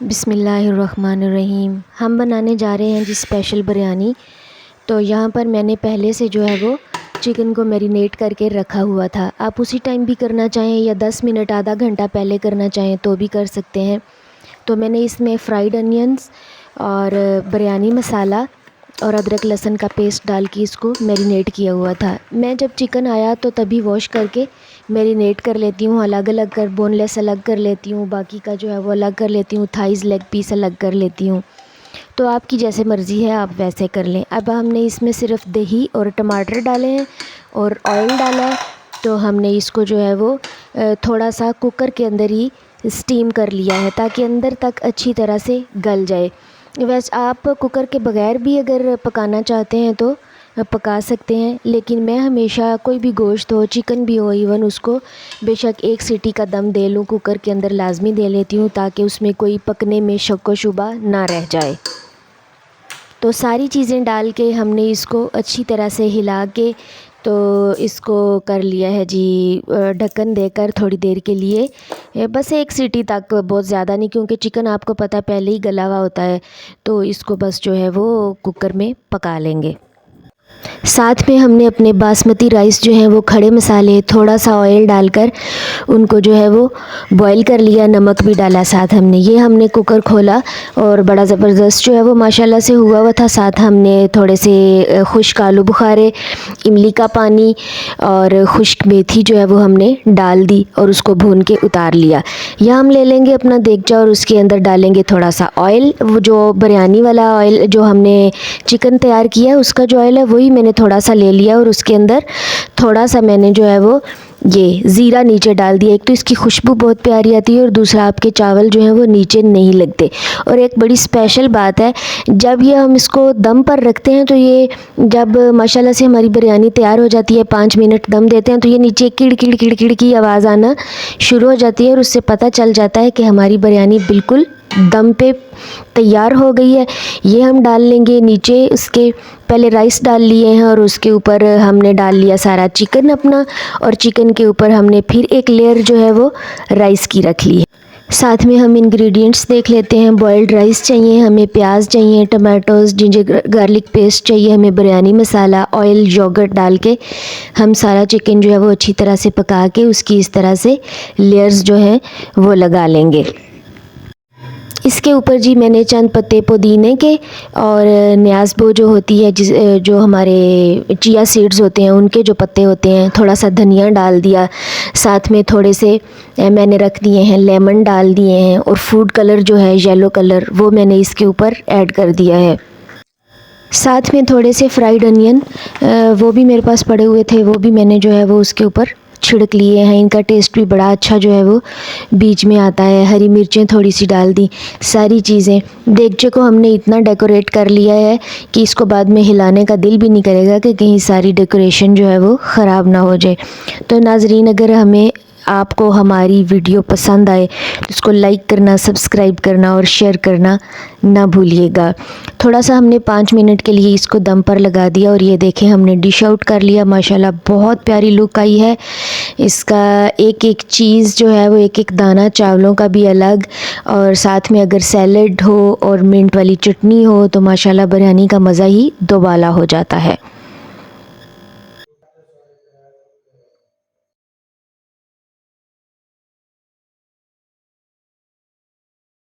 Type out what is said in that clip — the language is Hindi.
बिस्मिल्लाहिर्रहमानिर्रहीम। हम बनाने जा रहे हैं जी स्पेशल बिरयानी। तो यहाँ पर मैंने पहले से जो है वो चिकन को मैरिनेट करके रखा हुआ था। आप उसी टाइम भी करना चाहें या 10 मिनट आधा घंटा पहले करना चाहें तो भी कर सकते हैं। तो मैंने इसमें फ्राइड अनियंस और बिरयानी मसाला और अदरक लहसुन का पेस्ट डाल के इसको मैरिनेट किया हुआ था। मैं जब चिकन आया तो तभी वॉश करके मैरिनेट कर लेती हूँ, अलग अलग कर, बोनलेस अलग कर लेती हूँ, बाकी का जो है वो अलग कर लेती हूँ, थाइज़ लेग पीस अलग कर लेती हूँ। तो आपकी जैसे मर्ज़ी है आप वैसे कर लें। अब हमने इसमें सिर्फ दही और टमाटर डाले हैं और ऑयल डाला है। तो हमने इसको जो है वो थोड़ा सा कुकर के अंदर ही स्टीम कर लिया है ताकि अंदर तक अच्छी तरह से गल जाए। वैसे आप कुकर के बगैर भी अगर पकाना चाहते हैं तो पका सकते हैं, लेकिन मैं हमेशा कोई भी गोश्त हो, चिकन भी हो, इवन उसको बेशक एक सीटी का दम दे लूँ कुकर के अंदर लाजमी दे लेती हूँ ताकि उसमें कोई पकने में शक व शुबा ना रह जाए। तो सारी चीज़ें डाल के हमने इसको अच्छी तरह से हिला के तो इसको कर लिया है जी ढक्कन देकर थोड़ी देर के लिए, बस एक सीटी तक, बहुत ज़्यादा नहीं, क्योंकि चिकन आपको पता है पहले ही गला हुआ होता है। तो इसको बस जो है वो कुकर में पका लेंगे। साथ में हमने अपने बासमती राइस जो हैं वो खड़े मसाले थोड़ा सा ऑयल डालकर उनको जो है वो बॉईल कर लिया, नमक भी डाला साथ हमने। ये हमने कुकर खोला और बड़ा ज़बरदस्त जो है वो माशाल्लाह से हुआ था। साथ हमने थोड़े से खुश्क आलू बुखारे, इमली का पानी और खुश्क मेथी जो है वो हमने डाल दी और उसको भून के उतार लिया। यह हम ले लेंगे अपना देगचा और उसके अंदर डालेंगे थोड़ा सा ऑयल, वो जो बिरयानी वाला ऑयल जो हमने चिकन तैयार किया है उसका जो ऑयल है वही मैंने थोड़ा सा ले लिया और उसके अंदर थोड़ा सा मैंने जो है वो ये ज़ीरा नीचे डाल दिया। एक तो इसकी खुशबू बहुत प्यारी आती है और दूसरा आपके चावल जो हैं वो नीचे नहीं लगते। और एक बड़ी स्पेशल बात है, जब ये हम इसको दम पर रखते हैं तो ये जब माशाल्लाह से हमारी बिरयानी तैयार हो जाती है, 5 मिनट दम देते हैं तो ये नीचे किड़ किड़ किड़ किड़ की आवाज़ आना शुरू हो जाती है और उससे पता चल जाता है कि हमारी बिरयानी बिल्कुल दम पे तैयार हो गई है। ये हम डाल लेंगे नीचे। उसके पहले राइस डाल लिए हैं और उसके ऊपर हमने डाल लिया सारा चिकन अपना, और चिकन के ऊपर हमने फिर एक लेयर जो है वो राइस की रख ली है। साथ में हम इंग्रेडिएंट्स देख लेते हैं। बॉइल्ड राइस चाहिए हमें, प्याज चाहिए, टमाटोज़, जिंजर गार्लिक पेस्ट चाहिए हमें, बिरयानी मसाला, ऑयल, योगर्ट डाल के हम सारा चिकन जो है वो अच्छी तरह से पका के उसकी इस तरह से लेयर्स जो हैं वो लगा लेंगे। इसके ऊपर जी मैंने चंद पत्ते पुदीने के और न्याज़बो जो होती है जो हमारे चिया सीड्स होते हैं उनके जो पत्ते होते हैं, थोड़ा सा धनिया डाल दिया। साथ में थोड़े से मैंने रख दिए हैं लेमन डाल दिए हैं और फूड कलर जो है येलो कलर वो मैंने इसके ऊपर ऐड कर दिया है। साथ में थोड़े से फ्राइड अनियन वो भी मेरे पास पड़े हुए थे, वो भी मैंने जो है वो उसके ऊपर छिड़क लिए हैं। इनका टेस्ट भी बड़ा अच्छा जो है वो बीच में आता है। हरी मिर्चें थोड़ी सी डाल दी। सारी चीज़ें, देगचे को हमने इतना डेकोरेट कर लिया है कि इसको बाद में हिलाने का दिल भी नहीं करेगा कि कहीं सारी डेकोरेशन जो है वो ख़राब ना हो जाए। तो नाज़रीन, अगर हमें आपको हमारी वीडियो पसंद आए तो इसको लाइक करना, सब्सक्राइब करना और शेयर करना ना भूलिएगा। थोड़ा सा हमने 5 मिनट के लिए इसको दम पर लगा दिया और ये देखें हमने डिश आउट कर लिया। माशाल्लाह बहुत प्यारी लुक आई है इसका। एक एक चीज़ जो है वो एक एक दाना चावलों का भी अलग, और साथ में अगर सैलड हो और मिंट वाली चटनी हो तो माशाल्लाह बिरयानी का मज़ा ही दोबाला हो जाता है।